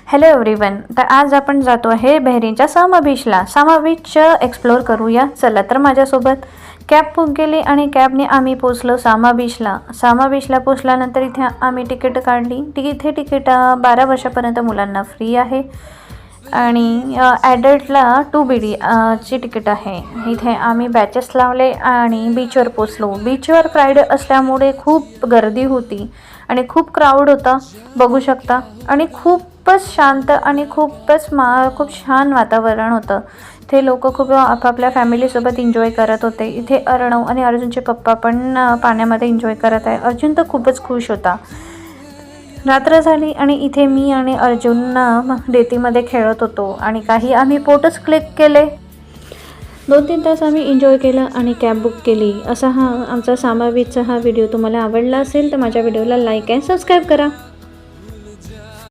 Hello everyone. तर आज आपण जातो आहे बहरीनच्या सामा बीचला. सामा बीच एक्सप्लोअर करूया. चला तर माझ्यासोबत. कॅब बुक केली आणि कॅबने आम्ही पोचलो सामा बीचला. सामा बीचला पोचल्यानंतर इथे आम्ही तिकीट काढली. इथे तिकीट 12 वर्षापर्यंत मुलांना फ्री आहे आणि ॲडल्टला 2 BD ची तिकीट आहे. इथे आम्ही बॅचेस लावले आणि बीचवर पोचलो. बीचवर फ्रायडे असल्यामुळे खूप गर्दी होती आणि खूप क्राऊड होता, बघू शकता. आणि खूपच शांत आणि खूप छान वातावरण होतं. इथे लोक खूप आपापल्या फॅमिलीसोबत एन्जॉय करत होते. इथे अर्णव आणि अर्जुनचे पप्पा पण पाण्यामध्ये एन्जॉय करत आहे. अर्जुन तर खूपच खुश होता. रात्र झाली आणि इथे मी आणि अर्जुन रेतीमध्ये खेळत होतो आणि काही आम्ही फोटोज क्लिक केले. 2-3 तास आम्ही एन्जॉय केलं आणि कॅब बुक केली. असा हा आमचा सामा बीचचा हा व्हिडिओ तुम्हाला आवडला असेल तर माझ्या व्हिडिओला लाईक आणि सबस्क्राईब करा.